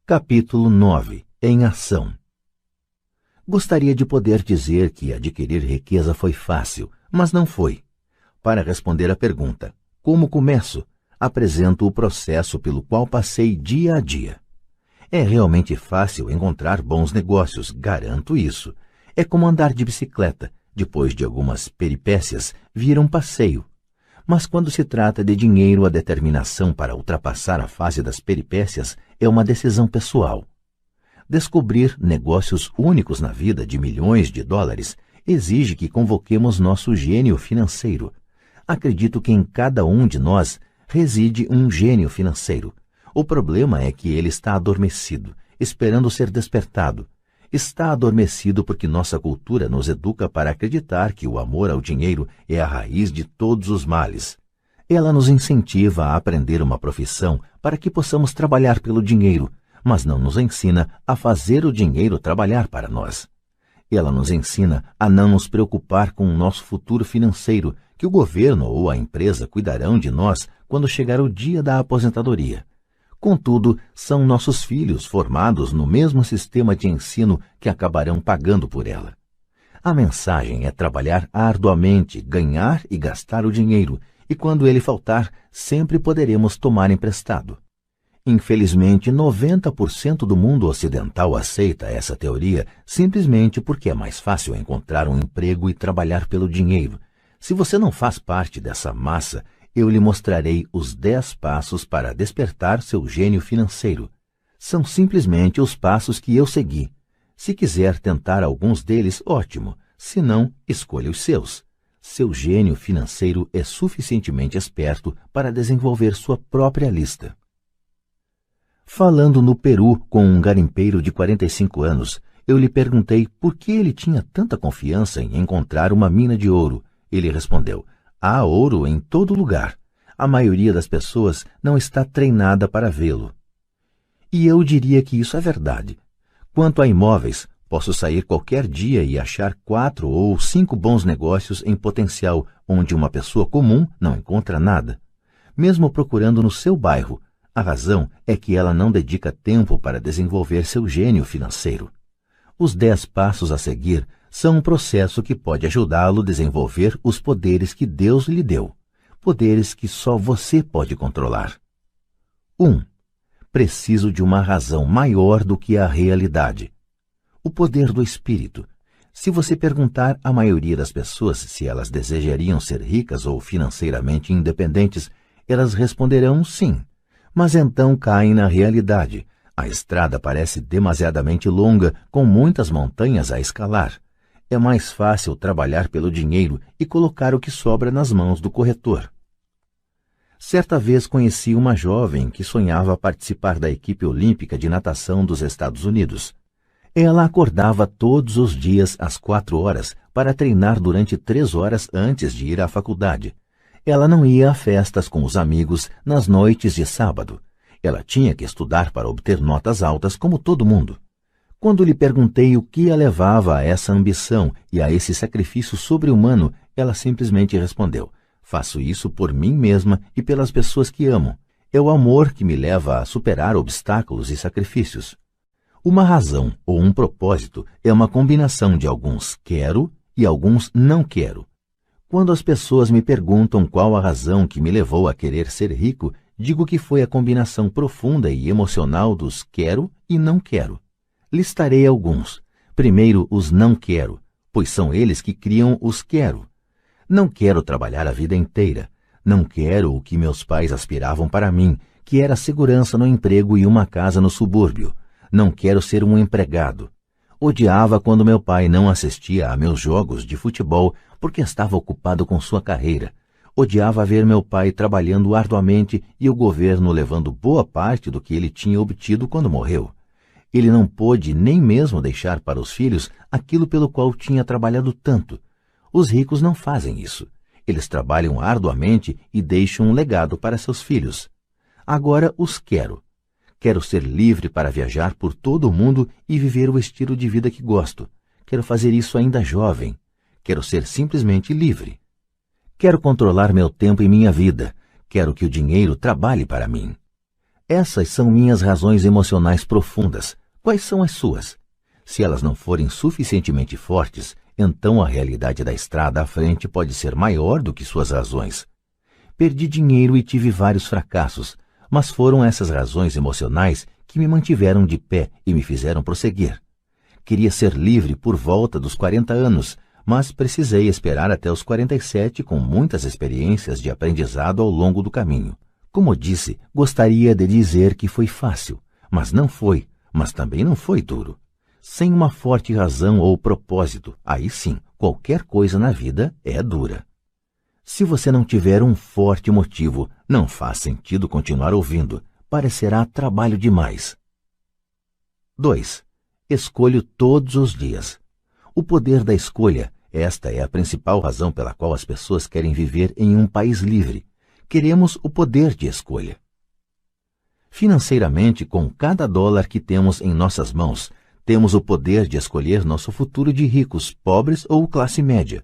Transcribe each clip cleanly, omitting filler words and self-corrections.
Capítulo 9. Em ação. Gostaria de poder dizer que adquirir riqueza foi fácil, mas não foi. Para responder à pergunta, como começo, apresento o processo pelo qual passei dia a dia. É realmente fácil encontrar bons negócios, garanto isso. É como andar de bicicleta, depois de algumas peripécias, vira um passeio. Mas quando se trata de dinheiro, a determinação para ultrapassar a fase das peripécias é uma decisão pessoal. Descobrir negócios únicos na vida de milhões de dólares exige que convoquemos nosso gênio financeiro. Acredito que em cada um de nós reside um gênio financeiro. O problema é que ele está adormecido, esperando ser despertado. Está adormecido porque nossa cultura nos educa para acreditar que o amor ao dinheiro é a raiz de todos os males. Ela nos incentiva a aprender uma profissão para que possamos trabalhar pelo dinheiro, mas não nos ensina a fazer o dinheiro trabalhar para nós. Ela nos ensina a não nos preocupar com o nosso futuro financeiro, que o governo ou a empresa cuidarão de nós quando chegar o dia da aposentadoria. Contudo, são nossos filhos formados no mesmo sistema de ensino que acabarão pagando por ela. A mensagem é trabalhar arduamente, ganhar e gastar o dinheiro, e quando ele faltar, sempre poderemos tomar emprestado. Infelizmente, 90% do mundo ocidental aceita essa teoria simplesmente porque é mais fácil encontrar um emprego e trabalhar pelo dinheiro. Se você não faz parte dessa massa, eu lhe mostrarei os 10 passos para despertar seu gênio financeiro. São simplesmente os passos que eu segui. Se quiser tentar alguns deles, ótimo. Se não, escolha os seus. Seu gênio financeiro é suficientemente esperto para desenvolver sua própria lista. Falando no Peru com um garimpeiro de 45 anos, eu lhe perguntei por que ele tinha tanta confiança em encontrar uma mina de ouro. Ele respondeu: há ouro em todo lugar. A maioria das pessoas não está treinada para vê-lo. E eu diria que isso é verdade. Quanto a imóveis, posso sair qualquer dia e achar 4 ou 5 bons negócios em potencial, onde uma pessoa comum não encontra nada. Mesmo procurando no seu bairro, a razão é que ela não dedica tempo para desenvolver seu gênio financeiro. Os 10 passos a seguir são um processo que pode ajudá-lo a desenvolver os poderes que Deus lhe deu, poderes que só você pode controlar. 1. Preciso de uma razão maior do que a realidade. O poder do espírito. Se você perguntar à maioria das pessoas se elas desejariam ser ricas ou financeiramente independentes, elas responderão sim. Mas então caem na realidade. A estrada parece demasiadamente longa, com muitas montanhas a escalar. É mais fácil trabalhar pelo dinheiro e colocar o que sobra nas mãos do corretor. Certa vez conheci uma jovem que sonhava participar da equipe olímpica de natação dos Estados Unidos. Ela acordava todos os dias às 4 horas para treinar durante 3 horas antes de ir à faculdade. Ela não ia a festas com os amigos nas noites de sábado. Ela tinha que estudar para obter notas altas como todo mundo. Quando lhe perguntei o que a levava a essa ambição e a esse sacrifício sobre-humano, ela simplesmente respondeu: faço isso por mim mesma e pelas pessoas que amo. É o amor que me leva a superar obstáculos e sacrifícios. Uma razão ou um propósito é uma combinação de alguns quero e alguns não quero. Quando as pessoas me perguntam qual a razão que me levou a querer ser rico, digo que foi a combinação profunda e emocional dos quero e não quero. Listarei alguns. Primeiro, os não quero, pois são eles que criam os quero. Não quero trabalhar a vida inteira. Não quero o que meus pais aspiravam para mim, que era segurança no emprego e uma casa no subúrbio. Não quero ser um empregado. Odiava quando meu pai não assistia a meus jogos de futebol porque estava ocupado com sua carreira. Odiava ver meu pai trabalhando arduamente e o governo levando boa parte do que ele tinha obtido quando morreu. Ele não pôde nem mesmo deixar para os filhos aquilo pelo qual tinha trabalhado tanto. Os ricos não fazem isso. Eles trabalham arduamente e deixam um legado para seus filhos. Agora os quero. Quero ser livre para viajar por todo o mundo e viver o estilo de vida que gosto. Quero fazer isso ainda jovem. Quero ser simplesmente livre. Quero controlar meu tempo e minha vida. Quero que o dinheiro trabalhe para mim. Essas são minhas razões emocionais profundas. Quais são as suas? Se elas não forem suficientemente fortes, então a realidade da estrada à frente pode ser maior do que suas razões. Perdi dinheiro e tive vários fracassos, mas foram essas razões emocionais que me mantiveram de pé e me fizeram prosseguir. Queria ser livre por volta dos 40 anos, mas precisei esperar até os 47 com muitas experiências de aprendizado ao longo do caminho. Como disse, gostaria de dizer que foi fácil, mas não foi, mas também não foi duro. Sem uma forte razão ou propósito, aí sim, qualquer coisa na vida é dura. Se você não tiver um forte motivo, não faz sentido continuar ouvindo, parecerá trabalho demais. 2. Escolho todos os dias. O poder da escolha. Esta é a principal razão pela qual as pessoas querem viver em um país livre. Queremos o poder de escolha. Financeiramente, com cada dólar que temos em nossas mãos, temos o poder de escolher nosso futuro de ricos, pobres ou classe média.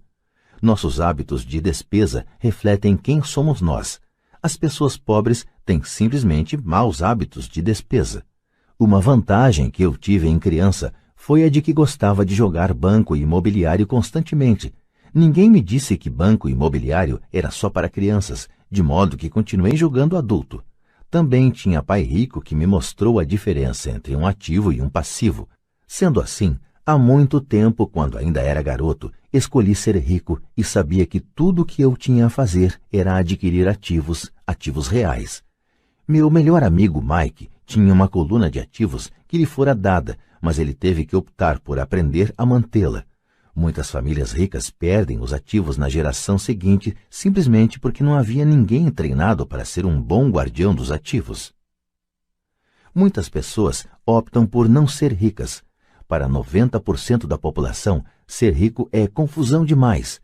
Nossos hábitos de despesa refletem quem somos nós. As pessoas pobres têm simplesmente maus hábitos de despesa. Uma vantagem que eu tive em criança foi a de que gostava de jogar banco imobiliário constantemente. Ninguém me disse que banco imobiliário era só para crianças, de modo que continuei jogando adulto. Também tinha pai rico que me mostrou a diferença entre um ativo e um passivo. Sendo assim, há muito tempo, quando ainda era garoto, escolhi ser rico e sabia que tudo o que eu tinha a fazer era adquirir ativos reais. Meu melhor amigo Mike tinha uma coluna de ativos que lhe fora dada, mas ele teve que optar por aprender a mantê-la. Muitas famílias ricas perdem os ativos na geração seguinte simplesmente porque não havia ninguém treinado para ser um bom guardião dos ativos. Muitas pessoas optam por não ser ricas. Para 90% da população, ser rico é confusão demais.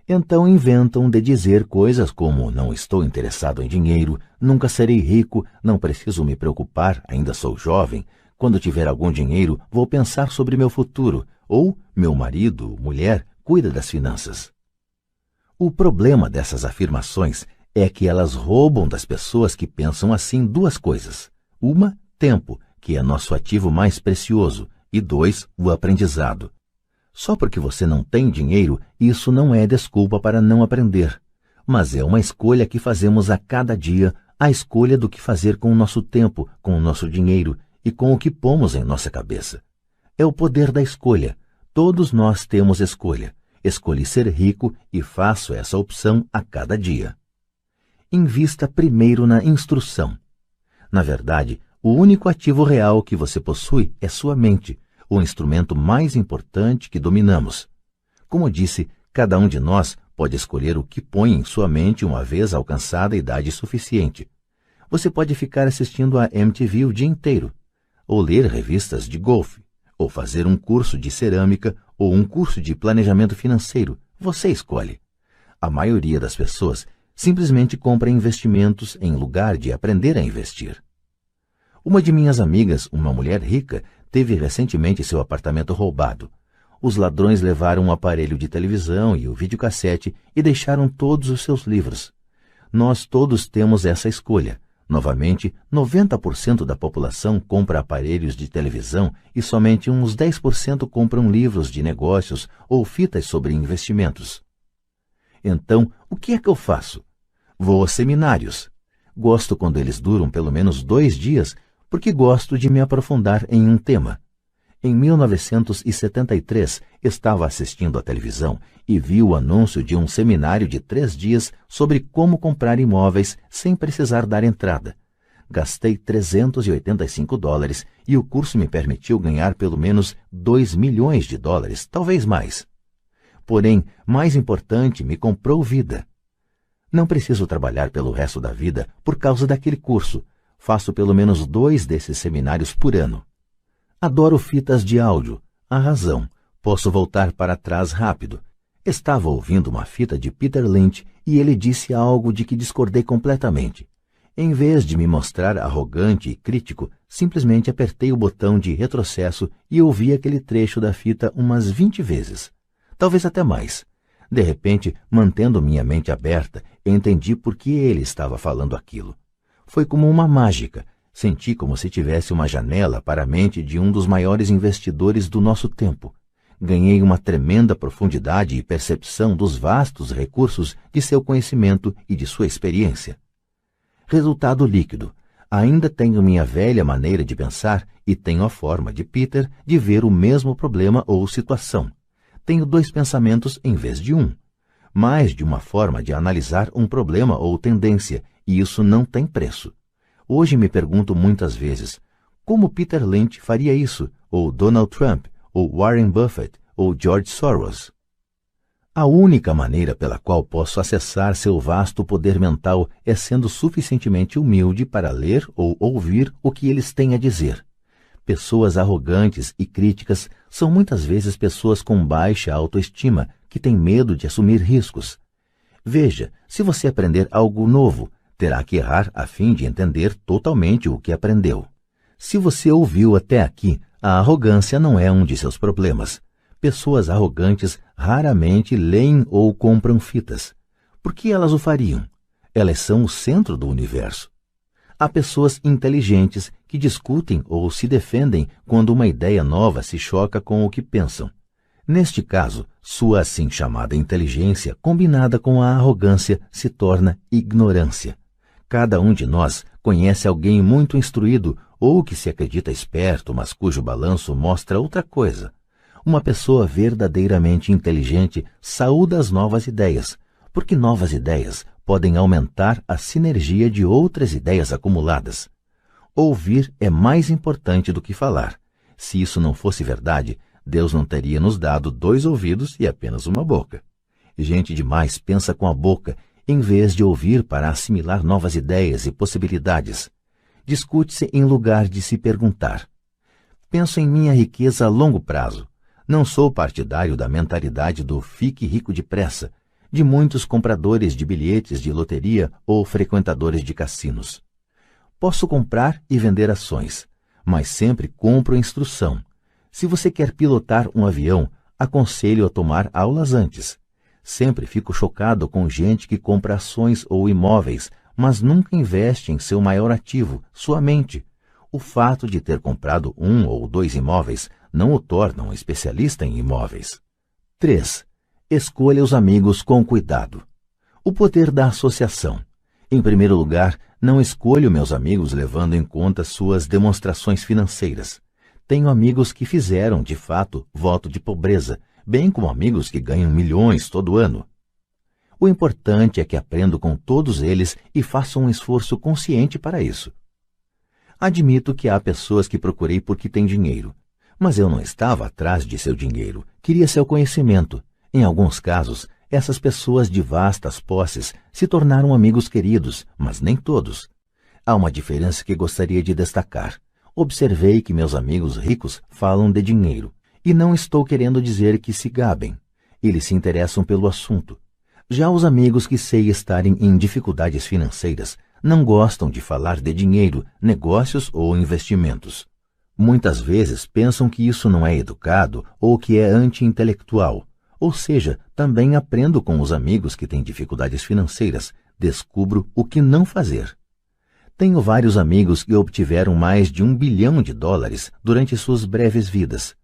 Então inventam de dizer coisas como não estou interessado em dinheiro, nunca serei rico, não preciso me preocupar, ainda sou jovem, quando tiver algum dinheiro vou pensar sobre meu futuro, ou meu marido, mulher, cuida das finanças. O problema dessas afirmações é que elas roubam das pessoas que pensam assim duas coisas. Uma, tempo, que é nosso ativo mais precioso, e 2, o aprendizado. Só porque você não tem dinheiro, isso não é desculpa para não aprender. Mas é uma escolha que fazemos a cada dia, a escolha do que fazer com o nosso tempo, com o nosso dinheiro e com o que pomos em nossa cabeça. É o poder da escolha. Todos nós temos escolha. Escolhi ser rico e faço essa opção a cada dia. Invista primeiro na instrução. Na verdade, o único ativo real que você possui é sua mente, o instrumento mais importante que dominamos. Como disse, cada um de nós pode escolher o que põe em sua mente uma vez alcançada a idade suficiente. Você pode ficar assistindo a MTV o dia inteiro, ou ler revistas de golfe, ou fazer um curso de cerâmica ou um curso de planejamento financeiro. Você escolhe. A maioria das pessoas simplesmente compra investimentos em lugar de aprender a investir. Uma de minhas amigas, uma mulher rica, teve recentemente seu apartamento roubado. Os ladrões levaram um aparelho de televisão e o videocassete e deixaram todos os seus livros. Nós todos temos essa escolha. Novamente, 90% da população compra aparelhos de televisão e somente uns 10% compram livros de negócios ou fitas sobre investimentos. Então, o que é que eu faço? Vou aos seminários. Gosto quando eles duram pelo menos 2 dias, porque gosto de me aprofundar em um tema. Em 1973, estava assistindo à televisão e vi o anúncio de um seminário de 3 dias sobre como comprar imóveis sem precisar dar entrada. Gastei $385 e o curso me permitiu ganhar pelo menos $2 milhões, talvez mais. Porém, mais importante, me comprou vida. Não preciso trabalhar pelo resto da vida por causa daquele curso. Faço pelo menos 2 desses seminários por ano. Adoro fitas de áudio. A razão. Posso voltar para trás rápido. Estava ouvindo uma fita de Peter Lynch e ele disse algo de que discordei completamente. Em vez de me mostrar arrogante e crítico, simplesmente apertei o botão de retrocesso e ouvi aquele trecho da fita umas 20 vezes. Talvez até mais. De repente, mantendo minha mente aberta, entendi por que ele estava falando aquilo. Foi como uma mágica. Senti como se tivesse uma janela para a mente de um dos maiores investidores do nosso tempo. Ganhei uma tremenda profundidade e percepção dos vastos recursos de seu conhecimento e de sua experiência. Resultado líquido. Ainda tenho minha velha maneira de pensar e tenho a forma de Peter de ver o mesmo problema ou situação. Tenho 2 pensamentos em vez de um. Mais de uma forma de analisar um problema ou tendência, e isso não tem preço. Hoje me pergunto muitas vezes, como Peter Lynch faria isso? Ou Donald Trump? Ou Warren Buffett? Ou George Soros? A única maneira pela qual posso acessar seu vasto poder mental é sendo suficientemente humilde para ler ou ouvir o que eles têm a dizer. Pessoas arrogantes e críticas são muitas vezes pessoas com baixa autoestima que têm medo de assumir riscos. Veja, se você aprender algo novo, terá que errar a fim de entender totalmente o que aprendeu. Se você ouviu até aqui, a arrogância não é um de seus problemas. Pessoas arrogantes raramente leem ou compram fitas. Por que elas o fariam? Elas são o centro do universo. Há pessoas inteligentes que discutem ou se defendem quando uma ideia nova se choca com o que pensam. Neste caso, sua assim chamada inteligência, combinada com a arrogância, se torna ignorância. Cada um de nós conhece alguém muito instruído ou que se acredita esperto, mas cujo balanço mostra outra coisa. Uma pessoa verdadeiramente inteligente saúda as novas ideias, porque novas ideias podem aumentar a sinergia de outras ideias acumuladas. Ouvir é mais importante do que falar. Se isso não fosse verdade, Deus não teria nos dado 2 ouvidos e apenas uma boca. Gente demais pensa com a boca, em vez de ouvir para assimilar novas ideias e possibilidades. Discute-se em lugar de se perguntar. Penso em minha riqueza a longo prazo. Não sou partidário da mentalidade do fique rico depressa, de muitos compradores de bilhetes de loteria ou frequentadores de cassinos. Posso comprar e vender ações, mas sempre compro instrução. Se você quer pilotar um avião, aconselho a tomar aulas antes. Sempre fico chocado com gente que compra ações ou imóveis, mas nunca investe em seu maior ativo, sua mente. O fato de ter comprado 1 ou 2 imóveis não o torna um especialista em imóveis. 3. Escolha os amigos com cuidado. O poder da associação. Em primeiro lugar, não escolho meus amigos levando em conta suas demonstrações financeiras. Tenho amigos que fizeram, de fato, voto de pobreza, bem como amigos que ganham milhões todo ano. O importante é que aprendo com todos eles e faço um esforço consciente para isso. Admito que há pessoas que procurei porque têm dinheiro, mas eu não estava atrás de seu dinheiro, queria seu conhecimento. Em alguns casos, essas pessoas de vastas posses se tornaram amigos queridos, mas nem todos. Há uma diferença que gostaria de destacar. Observei que meus amigos ricos falam de dinheiro, e não estou querendo dizer que se gabem. Eles se interessam pelo assunto. Já os amigos que sei estarem em dificuldades financeiras não gostam de falar de dinheiro, negócios ou investimentos. Muitas vezes pensam que isso não é educado ou que é anti-intelectual. Ou seja, também aprendo com os amigos que têm dificuldades financeiras, descubro o que não fazer. Tenho vários amigos que obtiveram mais de $1 bilhão durante suas breves vidas.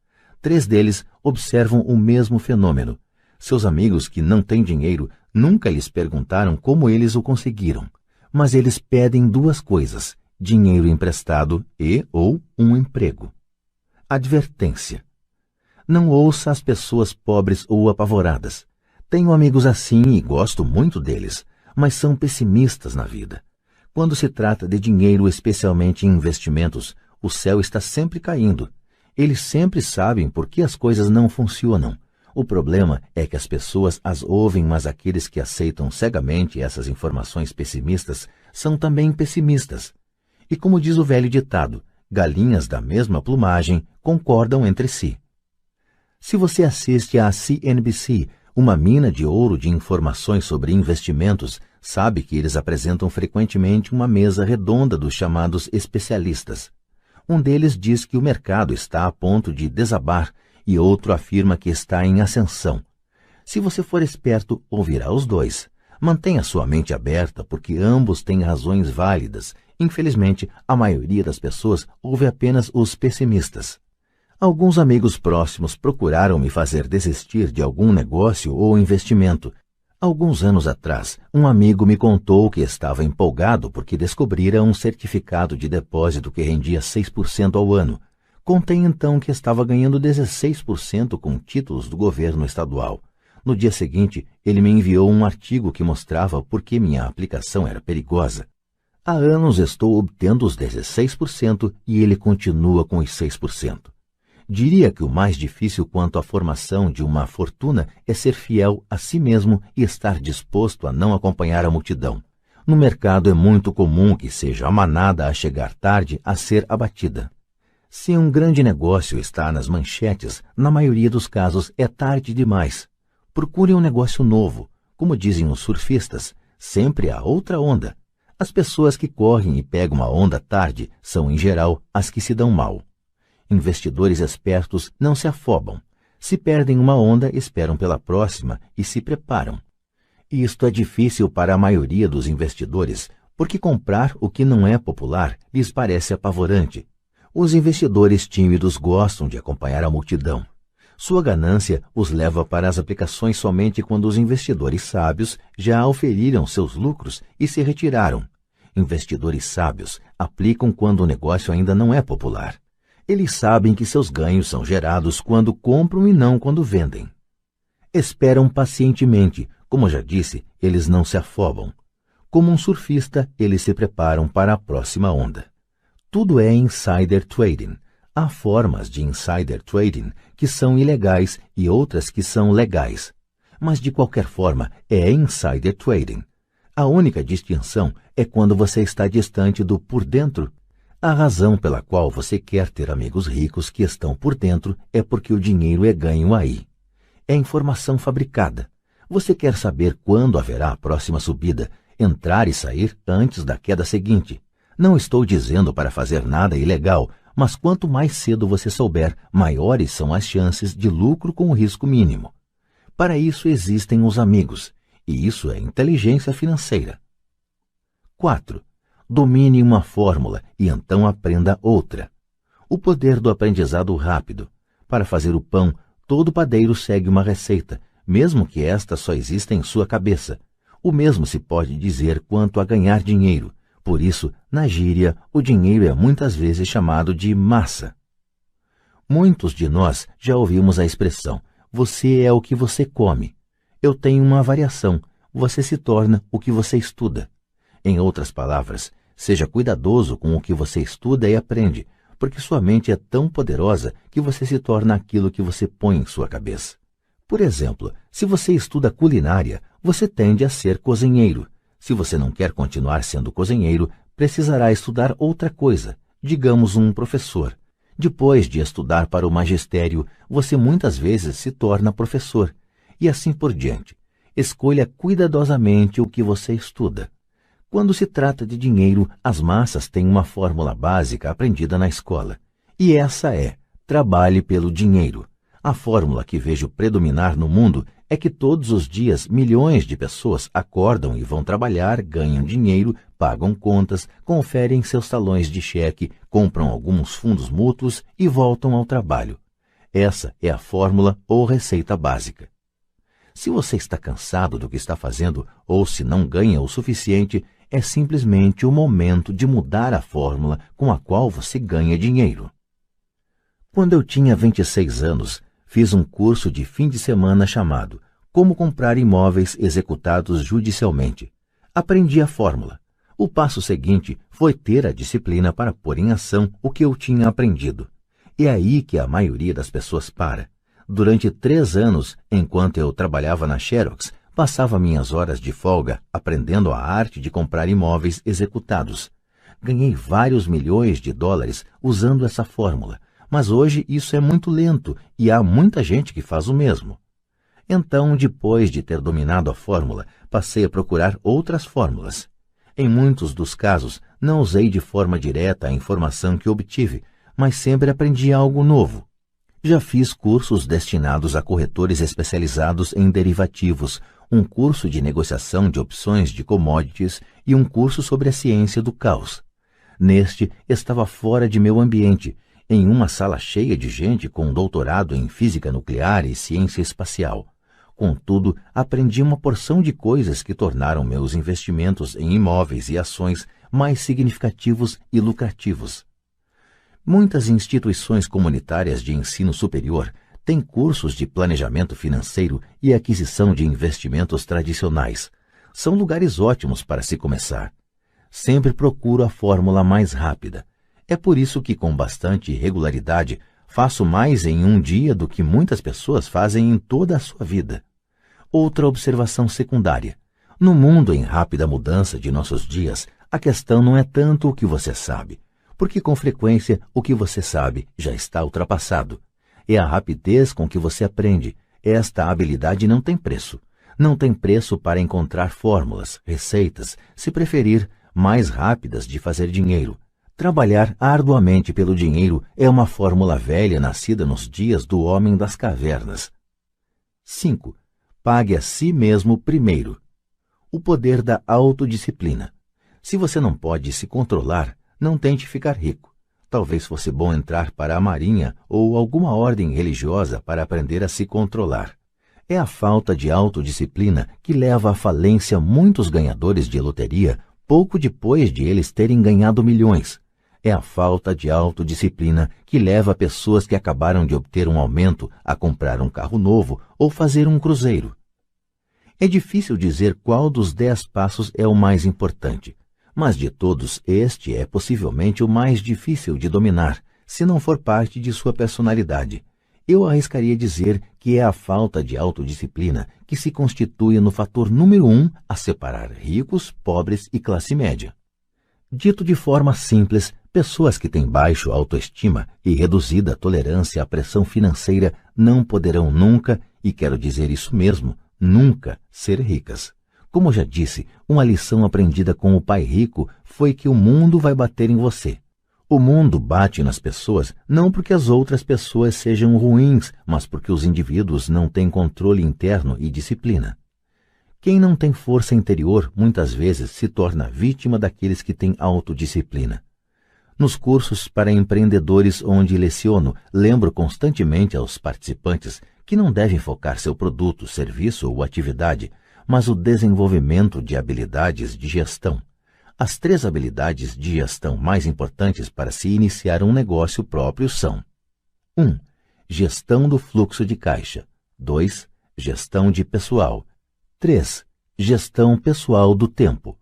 3 deles observam o mesmo fenômeno. Seus amigos que não têm dinheiro nunca lhes perguntaram como eles o conseguiram, mas eles pedem 2 coisas, dinheiro emprestado ou um emprego. Advertência. Não ouça as pessoas pobres ou apavoradas. Tenho amigos assim e gosto muito deles, mas são pessimistas na vida. Quando se trata de dinheiro, especialmente em investimentos, o céu está sempre caindo. Eles sempre sabem por que as coisas não funcionam. O problema é que as pessoas as ouvem, mas aqueles que aceitam cegamente essas informações pessimistas são também pessimistas. E como diz o velho ditado, galinhas da mesma plumagem concordam entre si. Se você assiste à CNBC, uma mina de ouro de informações sobre investimentos, sabe que eles apresentam frequentemente uma mesa redonda dos chamados especialistas. Um deles diz que o mercado está a ponto de desabar e outro afirma que está em ascensão. Se você for esperto, ouvirá os 2. Mantenha sua mente aberta porque ambos têm razões válidas Infelizmente, a maioria das pessoas ouve apenas os pessimistas. Alguns amigos próximos procuraram me fazer desistir de algum negócio ou investimento. Alguns anos atrás, um amigo me contou que estava empolgado porque descobrira um certificado de depósito que rendia 6% ao ano. Contei então que estava ganhando 16% com títulos do governo estadual. No dia seguinte, ele me enviou um artigo que mostrava por que minha aplicação era perigosa. Há anos estou obtendo os 16% e ele continua com os 6%. Diria que o mais difícil quanto à formação de uma fortuna é ser fiel a si mesmo e estar disposto a não acompanhar a multidão. No mercado é muito comum que seja a manada a chegar tarde a ser abatida. Se um grande negócio está nas manchetes, na maioria dos casos é tarde demais. Procure um negócio novo. Como dizem os surfistas, sempre há outra onda. As pessoas que correm e pegam a onda tarde são, em geral, as que se dão mal. Investidores espertos não se afobam. Se perdem uma onda, esperam pela próxima e se preparam. Isto é difícil para a maioria dos investidores, porque comprar o que não é popular lhes parece apavorante. Os investidores tímidos gostam de acompanhar a multidão. Sua ganância os leva para as aplicações somente quando os investidores sábios já auferiram seus lucros e se retiraram. Investidores sábios aplicam quando o negócio ainda não é popular. Eles sabem que seus ganhos são gerados quando compram e não quando vendem. Esperam pacientemente. Como já disse, eles não se afobam. Como um surfista, eles se preparam para a próxima onda. Tudo é insider trading. Há formas de insider trading que são ilegais e outras que são legais. Mas, de qualquer forma, é insider trading. A única distinção é quando você está distante do por dentro. A razão pela qual você quer ter amigos ricos que estão por dentro é porque o dinheiro é ganho aí. É informação fabricada. Você quer saber quando haverá a próxima subida, entrar e sair antes da queda seguinte. Não estou dizendo para fazer nada ilegal, mas quanto mais cedo você souber, maiores são as chances de lucro com o risco mínimo. Para isso existem os amigos, e isso é inteligência financeira. 4. Domine uma fórmula e então aprenda outra. O poder do aprendizado rápido. Para fazer o pão, todo padeiro segue uma receita, mesmo que esta só exista em sua cabeça. O mesmo se pode dizer quanto a ganhar dinheiro. Por isso, na gíria, o dinheiro é muitas vezes chamado de massa. Muitos de nós já ouvimos a expressão, você é o que você come. Eu tenho uma variação, você se torna o que você estuda. Em outras palavras, seja cuidadoso com o que você estuda e aprende, porque sua mente é tão poderosa que você se torna aquilo que você põe em sua cabeça. Por exemplo, se você estuda culinária, você tende a ser cozinheiro. Se você não quer continuar sendo cozinheiro, precisará estudar outra coisa, digamos um professor. Depois de estudar para o magistério, você muitas vezes se torna professor, e assim por diante. Escolha cuidadosamente o que você estuda. Quando se trata de dinheiro, as massas têm uma fórmula básica aprendida na escola. E essa é: trabalhe pelo dinheiro. A fórmula que vejo predominar no mundo é que todos os dias milhões de pessoas acordam e vão trabalhar, ganham dinheiro, pagam contas, conferem seus talões de cheque, compram alguns fundos mútuos e voltam ao trabalho. Essa é a fórmula ou receita básica. Se você está cansado do que está fazendo ou se não ganha o suficiente, é simplesmente o momento de mudar a fórmula com a qual você ganha dinheiro. Quando eu tinha 26 anos, fiz um curso de fim de semana chamado Como Comprar Imóveis Executados Judicialmente. Aprendi a fórmula. O passo seguinte foi ter a disciplina para pôr em ação o que eu tinha aprendido. É aí que a maioria das pessoas para. Durante 3 anos, enquanto eu trabalhava na Xerox, passava minhas horas de folga aprendendo a arte de comprar imóveis executados. Ganhei vários milhões de dólares usando essa fórmula, mas hoje isso é muito lento e há muita gente que faz o mesmo. Então, depois de ter dominado a fórmula, passei a procurar outras fórmulas. Em muitos dos casos, não usei de forma direta a informação que obtive, mas sempre aprendi algo novo. Já fiz cursos destinados a corretores especializados em derivativos, um curso de negociação de opções de commodities e um curso sobre a ciência do caos. Neste, estava fora de meu ambiente, em uma sala cheia de gente com doutorado em física nuclear e ciência espacial. Contudo, aprendi uma porção de coisas que tornaram meus investimentos em imóveis e ações mais significativos e lucrativos. Muitas instituições comunitárias de ensino superior têm cursos de planejamento financeiro e aquisição de investimentos tradicionais. São lugares ótimos para se começar. Sempre procuro a fórmula mais rápida. É por isso que, com bastante regularidade, faço mais em um dia do que muitas pessoas fazem em toda a sua vida. Outra observação secundária. No mundo em rápida mudança de nossos dias, a questão não é tanto o que você sabe, porque com frequência o que você sabe já está ultrapassado. É a rapidez com que você aprende. Esta habilidade não tem preço. Não tem preço para encontrar fórmulas, receitas, se preferir, mais rápidas de fazer dinheiro. Trabalhar arduamente pelo dinheiro é uma fórmula velha nascida nos dias do homem das cavernas. 5. Pague a si mesmo primeiro. O poder da autodisciplina. Se você não pode se controlar, não tente ficar rico. Talvez fosse bom entrar para a marinha ou alguma ordem religiosa para aprender a se controlar. É a falta de autodisciplina que leva à falência muitos ganhadores de loteria pouco depois de eles terem ganhado milhões. É a falta de autodisciplina que leva pessoas que acabaram de obter um aumento a comprar um carro novo ou fazer um cruzeiro. É difícil dizer qual dos 10 passos é o mais importante, mas de todos este é possivelmente o mais difícil de dominar, se não for parte de sua personalidade. Eu arriscaria dizer que é a falta de autodisciplina que se constitui no fator número 1 a separar ricos, pobres e classe média. Dito de forma simples, pessoas que têm baixo autoestima e reduzida tolerância à pressão financeira não poderão nunca, e quero dizer isso mesmo, nunca ser ricas. Como já disse, uma lição aprendida com o pai rico foi que o mundo vai bater em você. O mundo bate nas pessoas não porque as outras pessoas sejam ruins, mas porque os indivíduos não têm controle interno e disciplina. Quem não tem força interior muitas vezes se torna vítima daqueles que têm autodisciplina. Nos cursos para empreendedores onde leciono, lembro constantemente aos participantes que não devem focar seu produto, serviço ou atividade, mas o desenvolvimento de habilidades de gestão. As 3 habilidades de gestão mais importantes para se iniciar um negócio próprio são: 1. Gestão do fluxo de caixa. 2. Gestão de pessoal. 3. Gestão pessoal do tempo.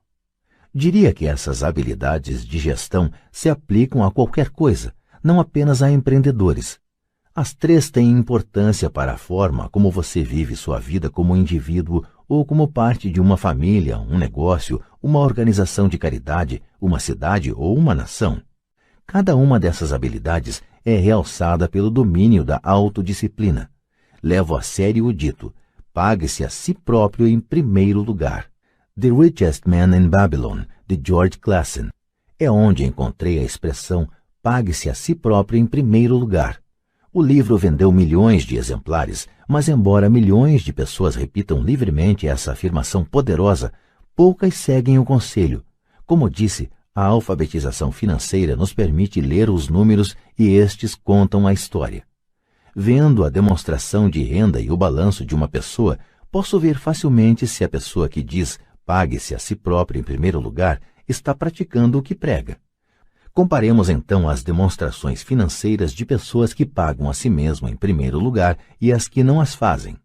Diria que essas habilidades de gestão se aplicam a qualquer coisa, não apenas a empreendedores. As 3 têm importância para a forma como você vive sua vida como indivíduo ou como parte de uma família, um negócio, uma organização de caridade, uma cidade ou uma nação. Cada uma dessas habilidades é realçada pelo domínio da autodisciplina. Levo a sério o dito: pague-se a si próprio em primeiro lugar. The Richest Man in Babylon, de George Clason. É onde encontrei a expressão pague-se a si próprio em primeiro lugar. O livro vendeu milhões de exemplares, mas embora milhões de pessoas repitam livremente essa afirmação poderosa, poucas seguem o conselho. Como disse, a alfabetização financeira nos permite ler os números e estes contam a história. Vendo a demonstração de renda e o balanço de uma pessoa, posso ver facilmente se a pessoa que diz pague-se a si próprio em primeiro lugar está praticando o que prega. Comparemos então as demonstrações financeiras de pessoas que pagam a si mesmo em primeiro lugar e as que não as fazem.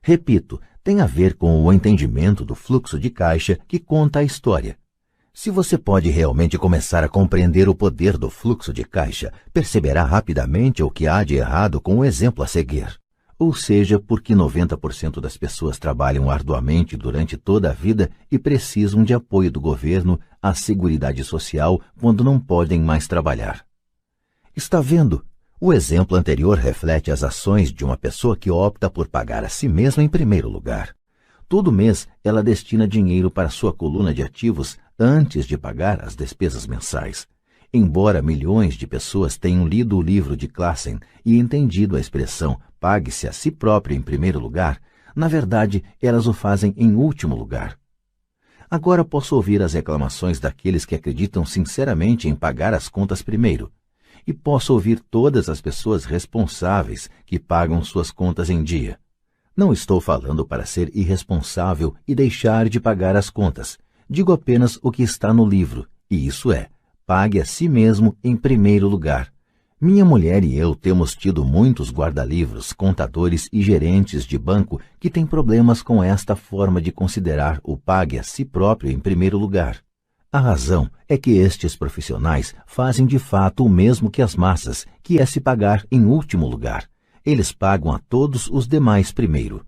Repito, tem a ver com o entendimento do fluxo de caixa que conta a história. Se você pode realmente começar a compreender o poder do fluxo de caixa, perceberá rapidamente o que há de errado com o exemplo a seguir. Ou seja, porque 90% das pessoas trabalham arduamente durante toda a vida e precisam de apoio do governo, à Seguridade Social, quando não podem mais trabalhar. Está vendo? O exemplo anterior reflete as ações de uma pessoa que opta por pagar a si mesma em primeiro lugar. Todo mês, ela destina dinheiro para sua coluna de ativos antes de pagar as despesas mensais. Embora milhões de pessoas tenham lido o livro de Clason e entendido a expressão pague-se a si próprio em primeiro lugar, na verdade, elas o fazem em último lugar. Agora posso ouvir as reclamações daqueles que acreditam sinceramente em pagar as contas primeiro. E posso ouvir todas as pessoas responsáveis que pagam suas contas em dia. Não estou falando para ser irresponsável e deixar de pagar as contas. Digo apenas o que está no livro, e isso é, pague a si mesmo em primeiro lugar. Minha mulher e eu temos tido muitos guarda-livros, contadores e gerentes de banco que têm problemas com esta forma de considerar o pague a si próprio em primeiro lugar. A razão é que estes profissionais fazem de fato o mesmo que as massas, que é se pagar em último lugar. Eles pagam a todos os demais primeiro.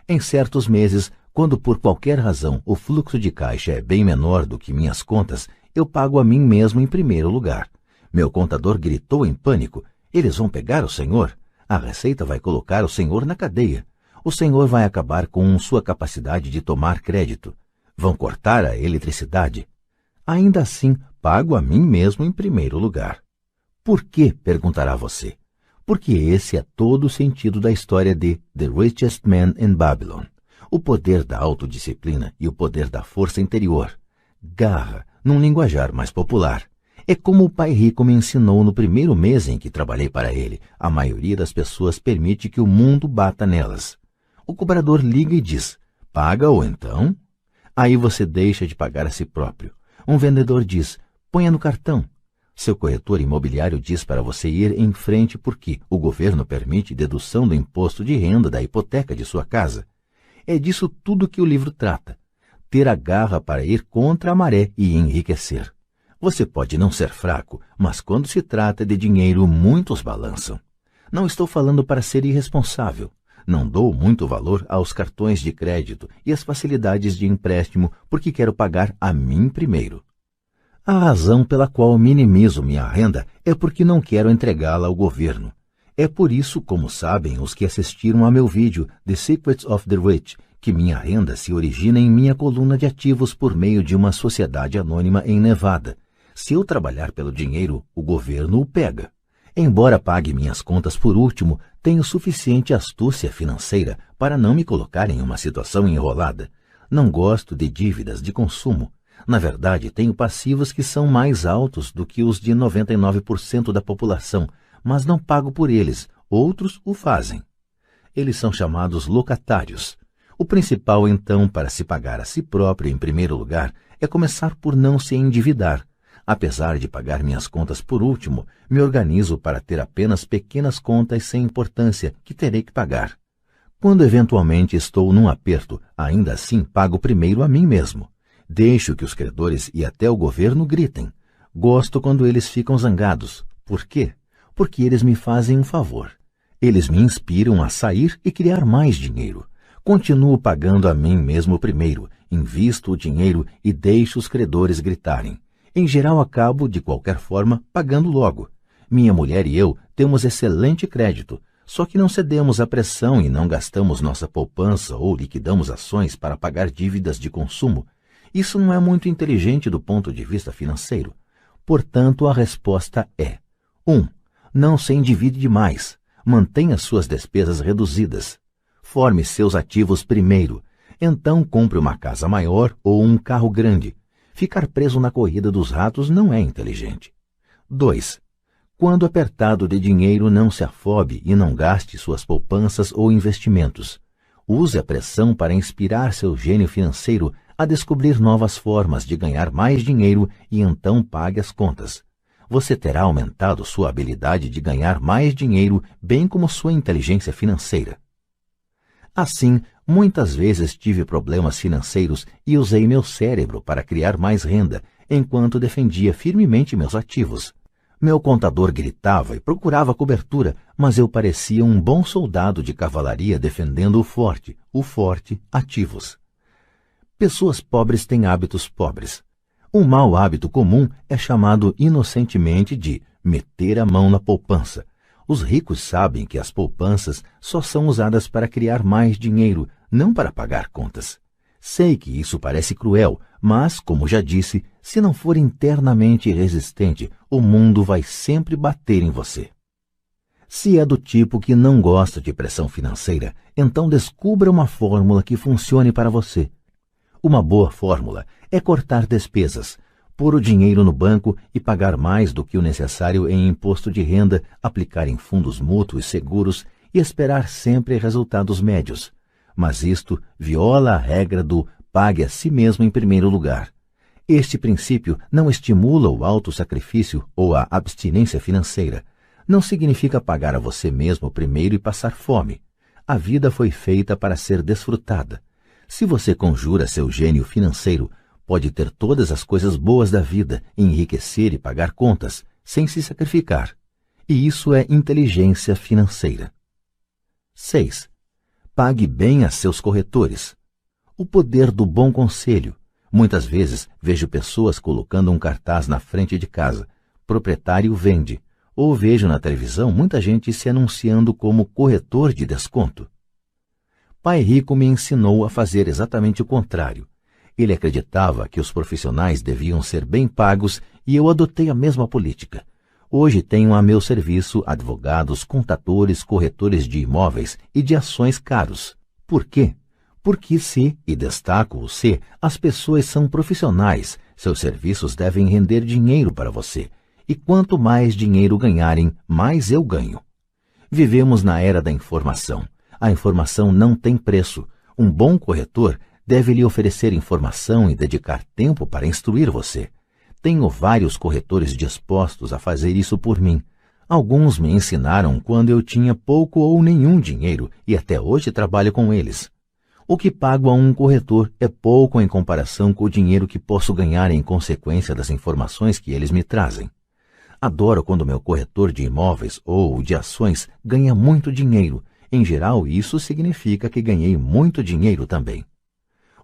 Em certos meses, quando por qualquer razão o fluxo de caixa é bem menor do que minhas contas, eu pago a mim mesmo em primeiro lugar. Meu contador gritou em pânico: eles vão pegar o senhor? A Receita vai colocar o senhor na cadeia. O senhor vai acabar com sua capacidade de tomar crédito. Vão cortar a eletricidade. Ainda assim, pago a mim mesmo em primeiro lugar. Por quê? Perguntará você. Porque esse é todo o sentido da história de The Richest Man in Babylon. O poder da autodisciplina e o poder da força interior. Garra, num linguajar mais popular. É como o pai rico me ensinou no primeiro mês em que trabalhei para ele. A maioria das pessoas permite que o mundo bata nelas. O cobrador liga e diz: paga ou então? Aí você deixa de pagar a si próprio. Um vendedor diz: ponha no cartão. Seu corretor imobiliário diz para você ir em frente porque o governo permite dedução do imposto de renda da hipoteca de sua casa. É disso tudo que o livro trata. Ter a garra para ir contra a maré e enriquecer. Você pode não ser fraco, mas quando se trata de dinheiro, muitos balançam. Não estou falando para ser irresponsável. Não dou muito valor aos cartões de crédito e às facilidades de empréstimo porque quero pagar a mim primeiro. A razão pela qual minimizo minha renda é porque não quero entregá-la ao governo. É por isso, como sabem os que assistiram a meu vídeo The Secrets of the Rich, que minha renda se origina em minha coluna de ativos por meio de uma sociedade anônima em Nevada. Se eu trabalhar pelo dinheiro, o governo o pega. Embora pague minhas contas por último, tenho suficiente astúcia financeira para não me colocar em uma situação enrolada. Não gosto de dívidas de consumo. Na verdade, tenho passivos que são mais altos do que os de 99% da população, mas não pago por eles, outros o fazem. Eles são chamados locatários. O principal, então, para se pagar a si próprio em primeiro lugar, é começar por não se endividar. Apesar de pagar minhas contas por último, me organizo para ter apenas pequenas contas sem importância que terei que pagar. Quando eventualmente estou num aperto, ainda assim pago primeiro a mim mesmo. Deixo que os credores e até o governo gritem. Gosto quando eles ficam zangados. Por quê? Porque eles me fazem um favor. Eles me inspiram a sair e criar mais dinheiro. Continuo pagando a mim mesmo primeiro, invisto o dinheiro e deixo os credores gritarem. Em geral, acabo, de qualquer forma, pagando logo. Minha mulher e eu temos excelente crédito, só que não cedemos à pressão e não gastamos nossa poupança ou liquidamos ações para pagar dívidas de consumo. Isso não é muito inteligente do ponto de vista financeiro. Portanto, a resposta é: 1. Não se endivide demais. Mantenha suas despesas reduzidas. Forme seus ativos primeiro. Então, compre uma casa maior ou um carro grande. Ficar preso na corrida dos ratos não é inteligente. 2. Quando apertado de dinheiro, não se afobe e não gaste suas poupanças ou investimentos. Use a pressão para inspirar seu gênio financeiro a descobrir novas formas de ganhar mais dinheiro e então pague as contas. Você terá aumentado sua habilidade de ganhar mais dinheiro, bem como sua inteligência financeira. Assim, muitas vezes tive problemas financeiros e usei meu cérebro para criar mais renda, enquanto defendia firmemente meus ativos. Meu contador gritava e procurava cobertura, mas eu parecia um bom soldado de cavalaria defendendo o forte, ativos. Pessoas pobres têm hábitos pobres. Um mau hábito comum é chamado inocentemente de meter a mão na poupança. Os ricos sabem que as poupanças só são usadas para criar mais dinheiro, não para pagar contas. Sei que isso parece cruel, mas, como já disse, se não for internamente resistente, o mundo vai sempre bater em você. Se é do tipo que não gosta de pressão financeira, então descubra uma fórmula que funcione para você. Uma boa fórmula é cortar despesas, pôr o dinheiro no banco e pagar mais do que o necessário em imposto de renda, aplicar em fundos mútuos seguros e esperar sempre resultados médios. Mas isto viola a regra do pague a si mesmo em primeiro lugar. Este princípio não estimula o autossacrifício ou a abstinência financeira. Não significa pagar a você mesmo primeiro e passar fome. A vida foi feita para ser desfrutada. Se você conjura seu gênio financeiro, pode ter todas as coisas boas da vida, enriquecer e pagar contas, sem se sacrificar. E isso é inteligência financeira. 6. Pague bem a seus corretores. O poder do bom conselho. Muitas vezes vejo pessoas colocando um cartaz na frente de casa. Proprietário vende. Ou vejo na televisão muita gente se anunciando como corretor de desconto. Pai Rico me ensinou a fazer exatamente o contrário. Ele acreditava que os profissionais deviam ser bem pagos e eu adotei a mesma política. Hoje tenho a meu serviço advogados, contadores, corretores de imóveis e de ações caros. Por quê? Porque e destaco o se, as pessoas são profissionais, seus serviços devem render dinheiro para você. E quanto mais dinheiro ganharem, mais eu ganho. Vivemos na era da informação. A informação não tem preço. Um bom corretor deve lhe oferecer informação e dedicar tempo para instruir você. Tenho vários corretores dispostos a fazer isso por mim. Alguns me ensinaram quando eu tinha pouco ou nenhum dinheiro e até hoje trabalho com eles. O que pago a um corretor é pouco em comparação com o dinheiro que posso ganhar em consequência das informações que eles me trazem. Adoro quando meu corretor de imóveis ou de ações ganha muito dinheiro. Em geral, isso significa que ganhei muito dinheiro também.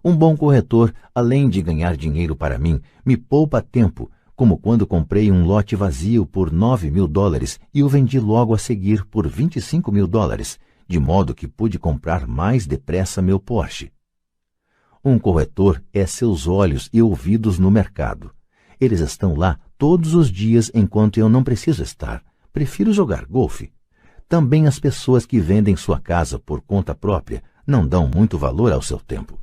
Um bom corretor, além de ganhar dinheiro para mim, me poupa tempo, como quando comprei um lote vazio por $9.000 e o vendi logo a seguir por $25.000, de modo que pude comprar mais depressa meu Porsche. Um corretor é seus olhos e ouvidos no mercado. Eles estão lá todos os dias enquanto eu não preciso estar. Prefiro jogar golfe. Também as pessoas que vendem sua casa por conta própria não dão muito valor ao seu tempo.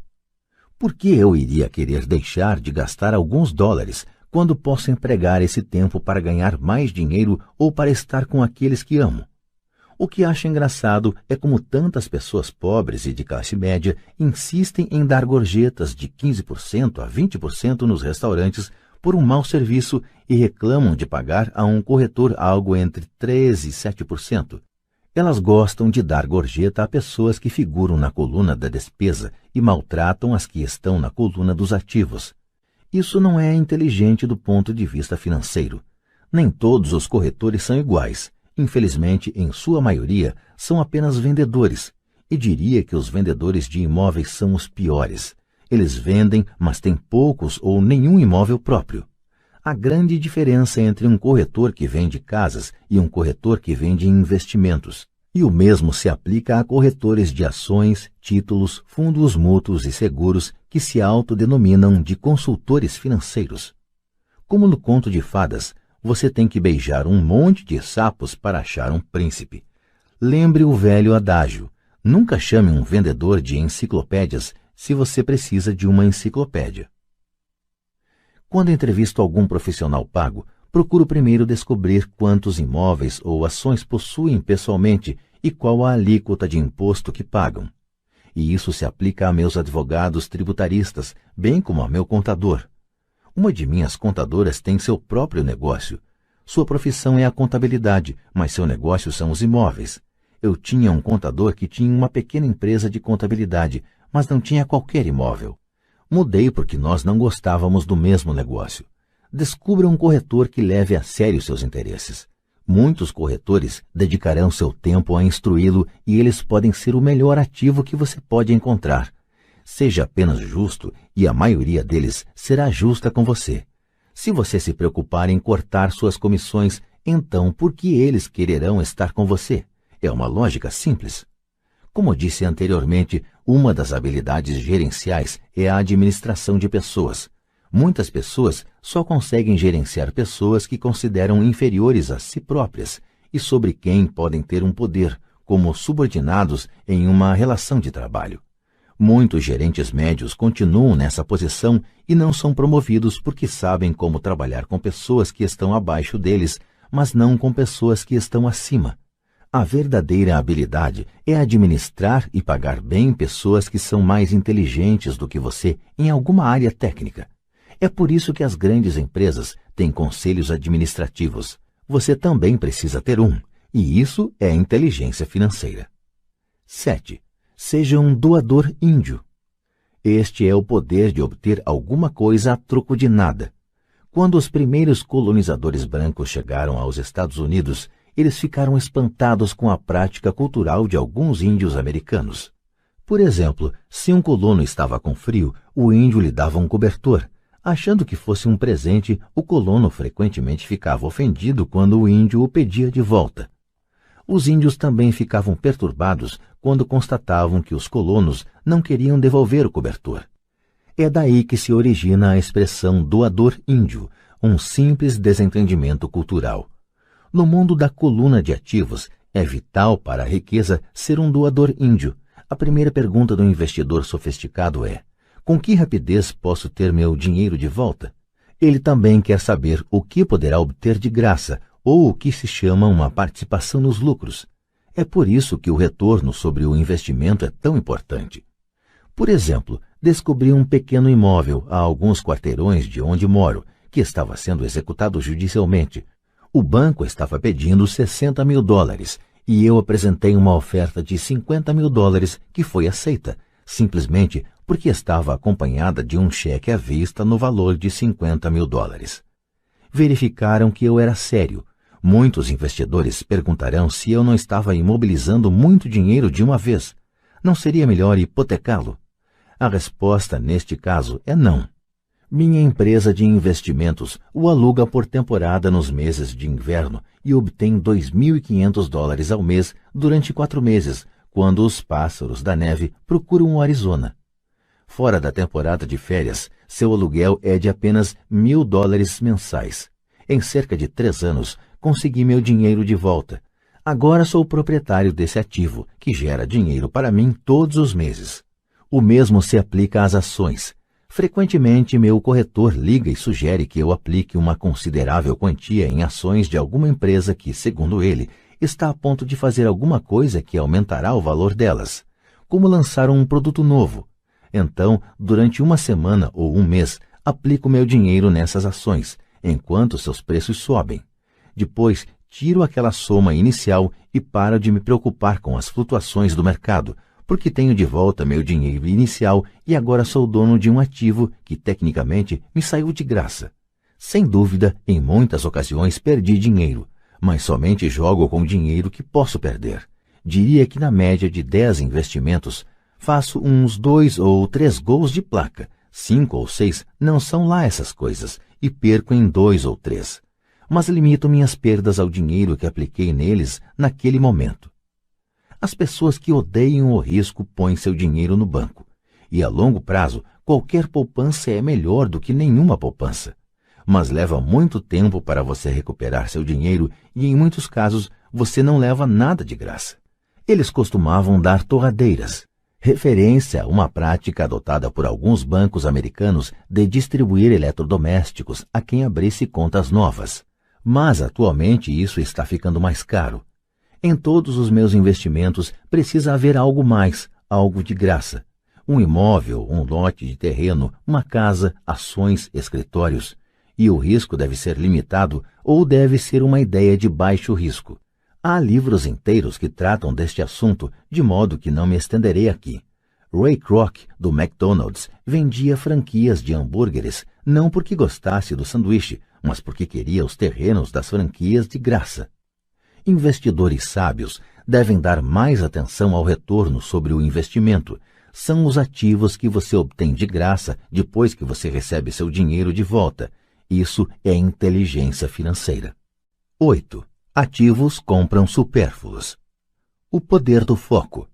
Por que eu iria querer deixar de gastar alguns dólares quando posso empregar esse tempo para ganhar mais dinheiro ou para estar com aqueles que amo? O que acho engraçado é como tantas pessoas pobres e de classe média insistem em dar gorjetas de 15% a 20% nos restaurantes por um mau serviço e reclamam de pagar a um corretor algo entre 3% e 7%. Elas gostam de dar gorjeta a pessoas que figuram na coluna da despesa e maltratam as que estão na coluna dos ativos. Isso não é inteligente do ponto de vista financeiro. Nem todos os corretores são iguais. Infelizmente, em sua maioria, são apenas vendedores. E diria que os vendedores de imóveis são os piores. Eles vendem, mas têm poucos ou nenhum imóvel próprio. A grande diferença entre um corretor que vende casas e um corretor que vende investimentos. E o mesmo se aplica a corretores de ações, títulos, fundos mútuos e seguros que se autodenominam de consultores financeiros. Como no conto de fadas, você tem que beijar um monte de sapos para achar um príncipe. Lembre o velho adágio: nunca chame um vendedor de enciclopédias se você precisa de uma enciclopédia. Quando entrevisto algum profissional pago, procuro primeiro descobrir quantos imóveis ou ações possuem pessoalmente e qual a alíquota de imposto que pagam. E isso se aplica a meus advogados tributaristas, bem como a meu contador. Uma de minhas contadoras tem seu próprio negócio. Sua profissão é a contabilidade, mas seu negócio são os imóveis. Eu tinha um contador que tinha uma pequena empresa de contabilidade, mas não tinha qualquer imóvel. Mudei porque nós não gostávamos do mesmo negócio. Descubra um corretor que leve a sério seus interesses. Muitos corretores dedicarão seu tempo a instruí-lo e eles podem ser o melhor ativo que você pode encontrar. Seja apenas justo e a maioria deles será justa com você. Se você se preocupar em cortar suas comissões, então por que eles quererão estar com você? É uma lógica simples. Como disse anteriormente, uma das habilidades gerenciais é a administração de pessoas. Muitas pessoas só conseguem gerenciar pessoas que consideram inferiores a si próprias e sobre quem podem ter um poder, como subordinados em uma relação de trabalho. Muitos gerentes médios continuam nessa posição e não são promovidos porque sabem como trabalhar com pessoas que estão abaixo deles, mas não com pessoas que estão acima. A verdadeira habilidade é administrar e pagar bem pessoas que são mais inteligentes do que você em alguma área técnica. É por isso que as grandes empresas têm conselhos administrativos. Você também precisa ter um, e isso é inteligência financeira. 7. Seja um doador índio. Este é o poder de obter alguma coisa a troco de nada. Quando os primeiros colonizadores brancos chegaram aos Estados Unidos, eles ficaram espantados com a prática cultural de alguns índios americanos. Por exemplo, se um colono estava com frio, o índio lhe dava um cobertor. Achando que fosse um presente, o colono frequentemente ficava ofendido quando o índio o pedia de volta. Os índios também ficavam perturbados quando constatavam que os colonos não queriam devolver o cobertor. É daí que se origina a expressão doador índio, um simples desentendimento cultural. No mundo da coluna de ativos, é vital para a riqueza ser um doador índio. A primeira pergunta do investidor sofisticado é: com que rapidez posso ter meu dinheiro de volta? Ele também quer saber o que poderá obter de graça, ou o que se chama uma participação nos lucros. É por isso que o retorno sobre o investimento é tão importante. Por exemplo, descobri um pequeno imóvel a alguns quarteirões de onde moro, que estava sendo executado judicialmente. O banco estava pedindo $60 mil e eu apresentei uma oferta de $50 mil que foi aceita, simplesmente porque estava acompanhada de um cheque à vista no valor de $50 mil. Verificaram que eu era sério. Muitos investidores perguntarão se eu não estava imobilizando muito dinheiro de uma vez. Não seria melhor hipotecá-lo? A resposta neste caso é não. Minha empresa de investimentos o aluga por temporada nos meses de inverno e obtém $2.500 ao mês durante 4 meses, quando os pássaros da neve procuram o Arizona. Fora da temporada de férias, seu aluguel é de apenas $1.000 mensais. Em cerca de 3 anos, consegui meu dinheiro de volta. Agora sou proprietário desse ativo, que gera dinheiro para mim todos os meses. O mesmo se aplica às ações. Frequentemente, meu corretor liga e sugere que eu aplique uma considerável quantia em ações de alguma empresa que, segundo ele, está a ponto de fazer alguma coisa que aumentará o valor delas, como lançar um produto novo. Então, durante uma semana ou um mês, aplico meu dinheiro nessas ações, enquanto seus preços sobem. Depois, tiro aquela soma inicial e paro de me preocupar com as flutuações do mercado, porque tenho de volta meu dinheiro inicial e agora sou dono de um ativo que, tecnicamente, me saiu de graça. Sem dúvida, em muitas ocasiões perdi dinheiro, mas somente jogo com dinheiro que posso perder. Diria que na média de 10 investimentos, faço uns 2 ou 3 gols de placa. 5 ou 6 não são lá essas coisas, e perco em 2 ou 3. Mas limito minhas perdas ao dinheiro que apliquei neles naquele momento. As pessoas que odeiam o risco põem seu dinheiro no banco. E a longo prazo, qualquer poupança é melhor do que nenhuma poupança. Mas leva muito tempo para você recuperar seu dinheiro e, em muitos casos, você não leva nada de graça. Eles costumavam dar torradeiras, referência a uma prática adotada por alguns bancos americanos de distribuir eletrodomésticos a quem abrisse contas novas. Mas, atualmente, isso está ficando mais caro. Em todos os meus investimentos precisa haver algo mais, algo de graça. Um imóvel, um lote de terreno, uma casa, ações, escritórios. E o risco deve ser limitado ou deve ser uma ideia de baixo risco. Há livros inteiros que tratam deste assunto, de modo que não me estenderei aqui. Ray Kroc, do McDonald's, vendia franquias de hambúrgueres, não porque gostasse do sanduíche, mas porque queria os terrenos das franquias de graça. Investidores sábios devem dar mais atenção ao retorno sobre o investimento. São os ativos que você obtém de graça depois que você recebe seu dinheiro de volta. Isso é inteligência financeira. 8. Ativos compram supérfluos. O poder do foco.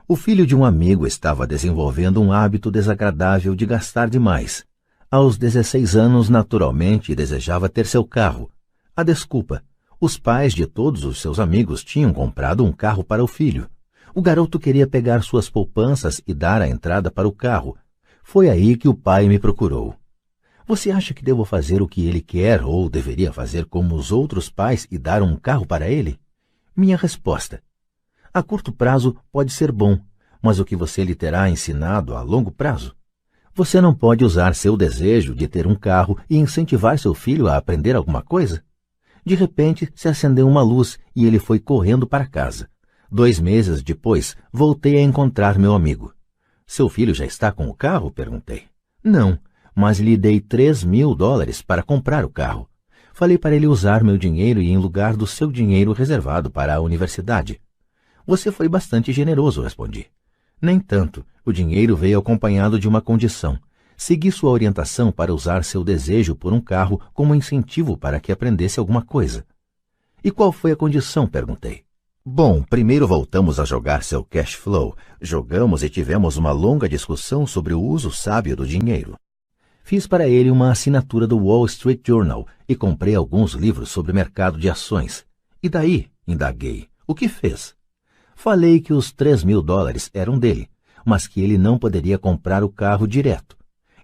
O filho de um amigo estava desenvolvendo um hábito desagradável de gastar demais. Aos 16 anos, naturalmente, desejava ter seu carro. A desculpa: os pais de todos os seus amigos tinham comprado um carro para o filho. O garoto queria pegar suas poupanças e dar a entrada para o carro. Foi aí que o pai me procurou. Você acha que devo fazer o que ele quer ou deveria fazer como os outros pais e dar um carro para ele? Minha resposta: a curto prazo pode ser bom, mas o que você lhe terá ensinado a longo prazo? Você não pode usar seu desejo de ter um carro e incentivar seu filho a aprender alguma coisa? De repente, se acendeu uma luz e ele foi correndo para casa. 2 meses depois, voltei a encontrar meu amigo. Seu filho já está com o carro? Perguntei. Não, mas lhe dei $3.000 para comprar o carro. Falei para ele usar meu dinheiro em lugar do seu dinheiro reservado para a universidade. Você foi bastante generoso, respondi. Nem tanto. O dinheiro veio acompanhado de uma condição. Segui sua orientação para usar seu desejo por um carro como incentivo para que aprendesse alguma coisa. E qual foi a condição? Perguntei. Bom, primeiro voltamos a jogar seu cash flow. Jogamos e tivemos uma longa discussão sobre o uso sábio do dinheiro. Fiz para ele uma assinatura do Wall Street Journal e comprei alguns livros sobre mercado de ações. E daí? Indaguei. O que fez? Falei que os $3.000 eram dele, mas que ele não poderia comprar o carro direto.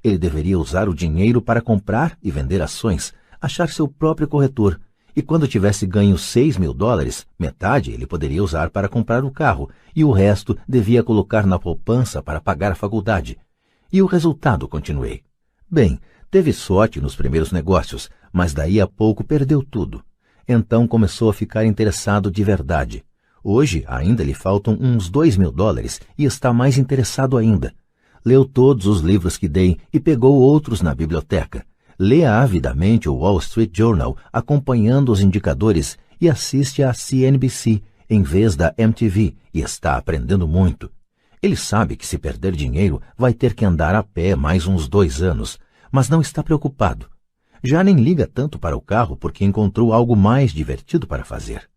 Ele deveria usar o dinheiro para comprar e vender ações, achar seu próprio corretor, e quando tivesse ganho $6.000, metade ele poderia usar para comprar o carro, e o resto devia colocar na poupança para pagar a faculdade. E o resultado? Continuei. Bem, teve sorte nos primeiros negócios, mas daí a pouco perdeu tudo. Então começou a ficar interessado de verdade. Hoje ainda lhe faltam uns $2.000 e está mais interessado ainda. Leu todos os livros que dei e pegou outros na biblioteca. Lê avidamente o Wall Street Journal, acompanhando os indicadores, e assiste à CNBC em vez da MTV, e está aprendendo muito. Ele sabe que se perder dinheiro vai ter que andar a pé mais uns 2 anos, mas não está preocupado. Já nem liga tanto para o carro porque encontrou algo mais divertido para fazer.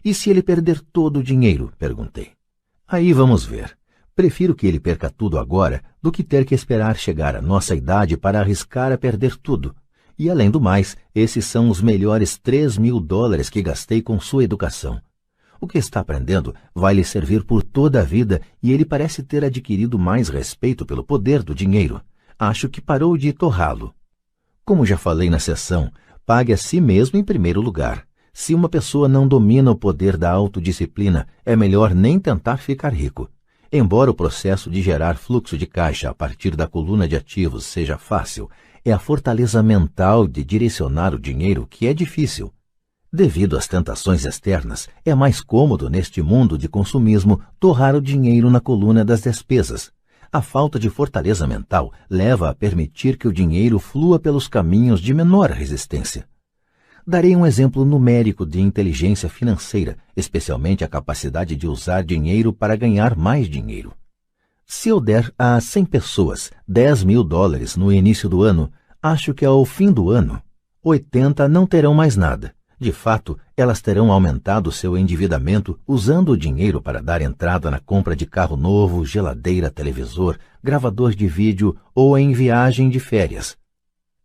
E se ele perder todo o dinheiro? Perguntei. Aí vamos ver. Prefiro que ele perca tudo agora do que ter que esperar chegar à nossa idade para arriscar a perder tudo. E além do mais, esses são os melhores $3.000 que gastei com sua educação. O que está aprendendo vai lhe servir por toda a vida e ele parece ter adquirido mais respeito pelo poder do dinheiro. Acho que parou de torrá-lo. Como já falei na sessão, pague a si mesmo em primeiro lugar. Se uma pessoa não domina o poder da autodisciplina, é melhor nem tentar ficar rico. Embora o processo de gerar fluxo de caixa a partir da coluna de ativos seja fácil, é a fortaleza mental de direcionar o dinheiro que é difícil. Devido às tentações externas, é mais cômodo neste mundo de consumismo torrar o dinheiro na coluna das despesas. A falta de fortaleza mental leva a permitir que o dinheiro flua pelos caminhos de menor resistência. Darei um exemplo numérico de inteligência financeira, especialmente a capacidade de usar dinheiro para ganhar mais dinheiro. Se eu der a 100 pessoas $10.000 no início do ano, acho que ao fim do ano, 80 não terão mais nada. De fato, elas terão aumentado seu endividamento usando o dinheiro para dar entrada na compra de carro novo, geladeira, televisor, gravador de vídeo ou em viagem de férias.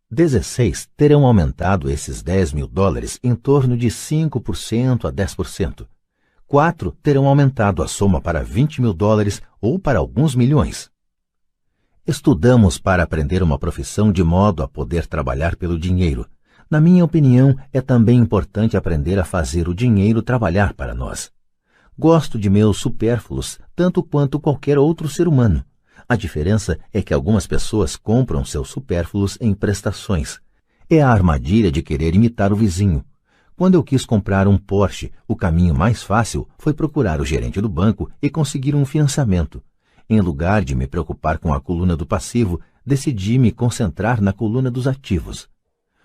16 terão aumentado esses $10.000 em torno de 5% a 10%. 4 terão aumentado a soma para $20.000 ou para alguns milhões. Estudamos para aprender uma profissão de modo a poder trabalhar pelo dinheiro. Na minha opinião, é também importante aprender a fazer o dinheiro trabalhar para nós. Gosto de meus supérfluos tanto quanto qualquer outro ser humano. A diferença é que algumas pessoas compram seus supérfluos em prestações. É a armadilha de querer imitar o vizinho. Quando eu quis comprar um Porsche, o caminho mais fácil foi procurar o gerente do banco e conseguir um financiamento. Em lugar de me preocupar com a coluna do passivo, decidi me concentrar na coluna dos ativos.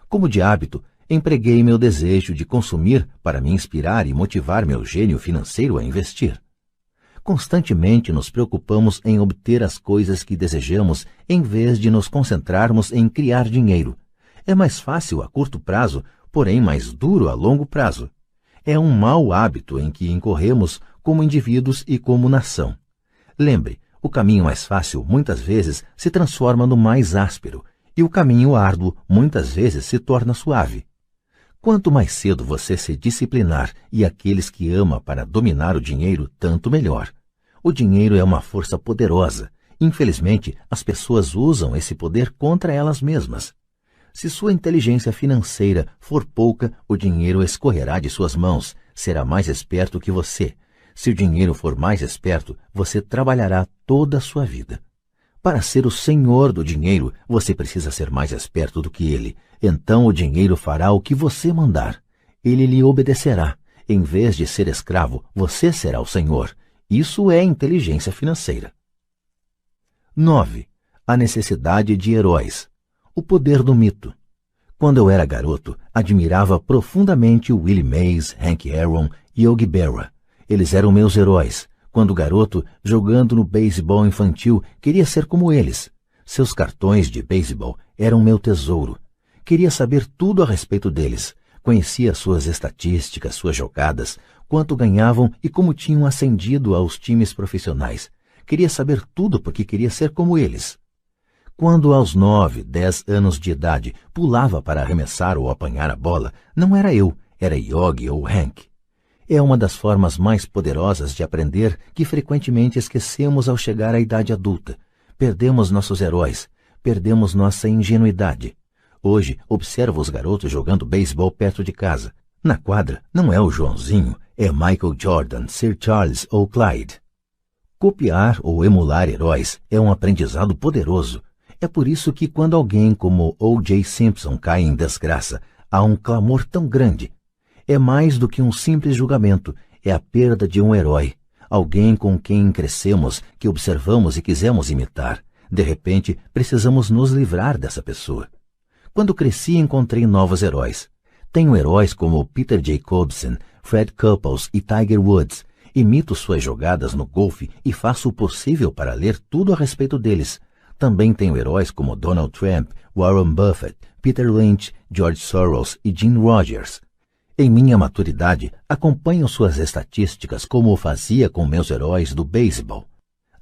Como de hábito, empreguei meu desejo de consumir para me inspirar e motivar meu gênio financeiro a investir. Constantemente nos preocupamos em obter as coisas que desejamos em vez de nos concentrarmos em criar dinheiro. É mais fácil a curto prazo, porém mais duro a longo prazo. É um mau hábito em que incorremos como indivíduos e como nação. Lembre, o caminho mais fácil muitas vezes se transforma no mais áspero, e o caminho árduo muitas vezes se torna suave. Quanto mais cedo você se disciplinar e aqueles que ama para dominar o dinheiro, tanto melhor. O dinheiro é uma força poderosa. Infelizmente, as pessoas usam esse poder contra elas mesmas. Se sua inteligência financeira for pouca, o dinheiro escorrerá de suas mãos, será mais esperto que você. Se o dinheiro for mais esperto, você trabalhará toda a sua vida. Para ser o senhor do dinheiro, você precisa ser mais esperto do que ele. Então o dinheiro fará o que você mandar. Ele lhe obedecerá. Em vez de ser escravo, você será o senhor. Isso é inteligência financeira. 9. A necessidade de heróis. O poder do mito. Quando eu era garoto, admirava profundamente Willie Mays, Hank Aaron e Yogi Berra. Eles eram meus heróis. Quando garoto, jogando no beisebol infantil, queria ser como eles. Seus cartões de beisebol eram meu tesouro. Queria saber tudo a respeito deles. Conhecia suas estatísticas, suas jogadas, quanto ganhavam e como tinham ascendido aos times profissionais. Queria saber tudo porque queria ser como eles. Quando aos 9, 10 anos de idade pulava para arremessar ou apanhar a bola, não era eu, era Yogi ou Hank. É uma das formas mais poderosas de aprender que frequentemente esquecemos ao chegar à idade adulta. Perdemos nossos heróis, perdemos nossa ingenuidade. Hoje, observo os garotos jogando beisebol perto de casa. Na quadra, não é o Joãozinho, é Michael Jordan, Sir Charles ou Clyde. Copiar ou emular heróis é um aprendizado poderoso. É por isso que quando alguém como O.J. Simpson cai em desgraça, há um clamor tão grande. É mais do que um simples julgamento, é a perda de um herói, alguém com quem crescemos, que observamos e quisemos imitar. De repente, precisamos nos livrar dessa pessoa. Quando cresci, encontrei novos heróis. Tenho heróis como Peter Jacobsen, Fred Couples e Tiger Woods. Imito suas jogadas no golfe e faço o possível para ler tudo a respeito deles. Também tenho heróis como Donald Trump, Warren Buffett, Peter Lynch, George Soros e Jim Rogers. Em minha maturidade, acompanho suas estatísticas como o fazia com meus heróis do beisebol.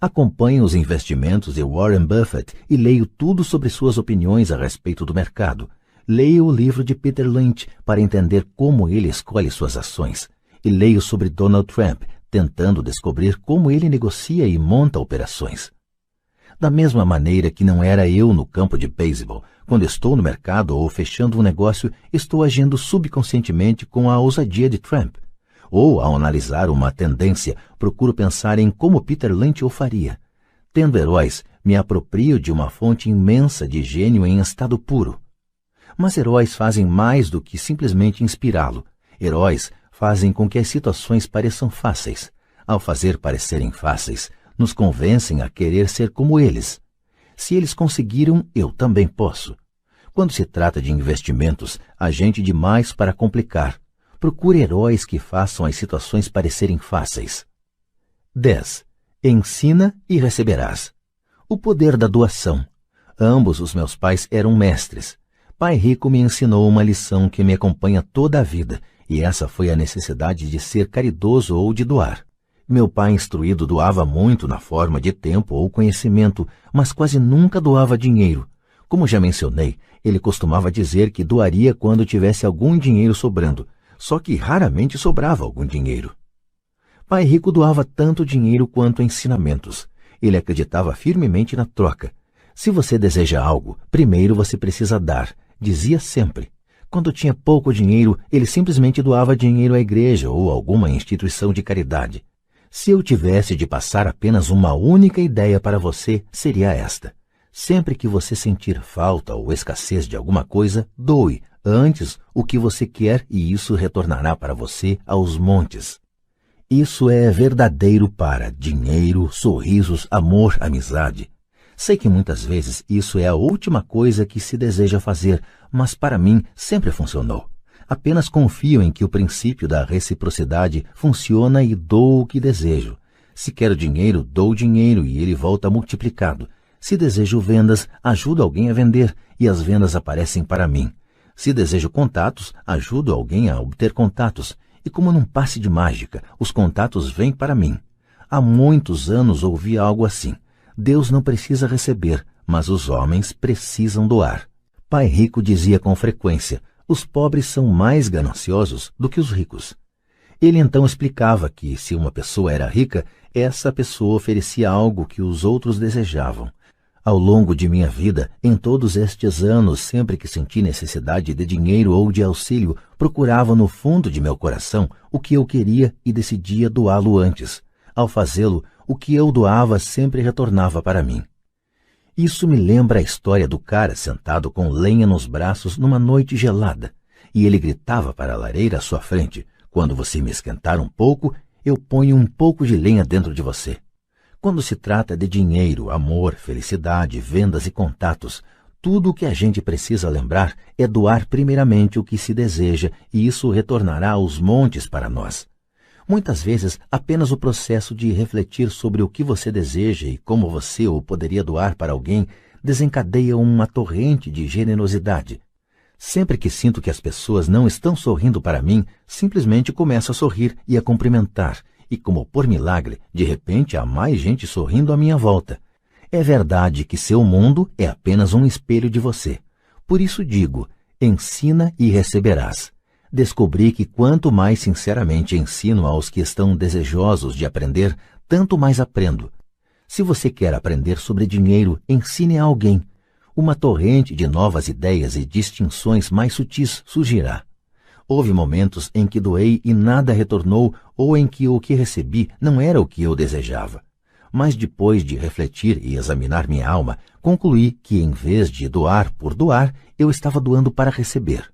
Acompanho os investimentos de Warren Buffett e leio tudo sobre suas opiniões a respeito do mercado. Leio o livro de Peter Lynch para entender como ele escolhe suas ações. E leio sobre Donald Trump, tentando descobrir como ele negocia e monta operações. Da mesma maneira que não era eu no campo de beisebol, quando estou no mercado ou fechando um negócio, estou agindo subconscientemente com a ousadia de Trump. Ou, ao analisar uma tendência, procuro pensar em como Peter Lynch o faria. Tendo heróis, me aproprio de uma fonte imensa de gênio em estado puro. Mas heróis fazem mais do que simplesmente inspirá-lo. Heróis fazem com que as situações pareçam fáceis. Ao fazer parecerem fáceis, nos convencem a querer ser como eles. Se eles conseguiram, eu também posso. Quando se trata de investimentos, há gente demais para complicar. Procure heróis que façam as situações parecerem fáceis. 10. Ensina e receberás. O poder da doação. Ambos os meus pais eram mestres. Pai Rico me ensinou uma lição que me acompanha toda a vida, e essa foi a necessidade de ser caridoso ou de doar. Meu pai instruído doava muito na forma de tempo ou conhecimento, mas quase nunca doava dinheiro. Como já mencionei, ele costumava dizer que doaria quando tivesse algum dinheiro sobrando, só que raramente sobrava algum dinheiro. Pai Rico doava tanto dinheiro quanto ensinamentos. Ele acreditava firmemente na troca. Se você deseja algo, primeiro você precisa dar, dizia sempre. Quando tinha pouco dinheiro, ele simplesmente doava dinheiro à igreja ou alguma instituição de caridade. Se eu tivesse de passar apenas uma única ideia para você, seria esta. Sempre que você sentir falta ou escassez de alguma coisa, doe antes o que você quer e isso retornará para você aos montes. Isso é verdadeiro para dinheiro, sorrisos, amor, amizade. Sei que muitas vezes isso é a última coisa que se deseja fazer, mas para mim sempre funcionou. Apenas confio em que o princípio da reciprocidade funciona e dou o que desejo. Se quero dinheiro, dou dinheiro e ele volta multiplicado. Se desejo vendas, ajudo alguém a vender e as vendas aparecem para mim. Se desejo contatos, ajudo alguém a obter contatos. E como num passe de mágica, os contatos vêm para mim. Há muitos anos ouvi algo assim. Deus não precisa receber, mas os homens precisam doar. Pai Rico dizia com frequência, os pobres são mais gananciosos do que os ricos. Ele então explicava que, se uma pessoa era rica, essa pessoa oferecia algo que os outros desejavam. Ao longo de minha vida, em todos estes anos, sempre que senti necessidade de dinheiro ou de auxílio, procurava no fundo de meu coração o que eu queria e decidia doá-lo antes. Ao fazê-lo, o que eu doava sempre retornava para mim. Isso me lembra a história do cara sentado com lenha nos braços numa noite gelada, e ele gritava para a lareira à sua frente: "Quando você me esquentar um pouco, eu ponho um pouco de lenha dentro de você." Quando se trata de dinheiro, amor, felicidade, vendas e contatos, tudo o que a gente precisa lembrar é doar primeiramente o que se deseja, e isso retornará aos montes para nós. Muitas vezes, apenas o processo de refletir sobre o que você deseja e como você o poderia doar para alguém desencadeia uma torrente de generosidade. Sempre que sinto que as pessoas não estão sorrindo para mim, simplesmente começo a sorrir e a cumprimentar, e como por milagre, de repente há mais gente sorrindo à minha volta. É verdade que seu mundo é apenas um espelho de você. Por isso digo: ensina e receberás. Descobri que quanto mais sinceramente ensino aos que estão desejosos de aprender, tanto mais aprendo. Se você quer aprender sobre dinheiro, ensine a alguém. Uma torrente de novas ideias e distinções mais sutis surgirá. Houve momentos em que doei e nada retornou, ou em que o que recebi não era o que eu desejava. Mas depois de refletir e examinar minha alma, concluí que, em vez de doar por doar, eu estava doando para receber.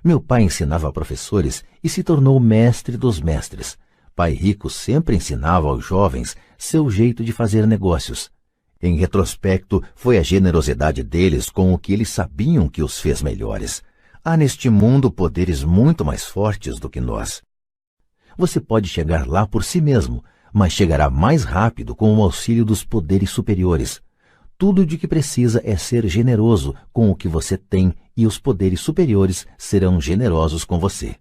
Meu pai ensinava professores e se tornou mestre dos mestres. Pai rico sempre ensinava aos jovens seu jeito de fazer negócios. Em retrospecto, foi a generosidade deles com o que eles sabiam que os fez melhores. Há neste mundo poderes muito mais fortes do que nós. Você pode chegar lá por si mesmo, mas chegará mais rápido com o auxílio dos poderes superiores. Tudo de que precisa é ser generoso com o que você tem, e os poderes superiores serão generosos com você.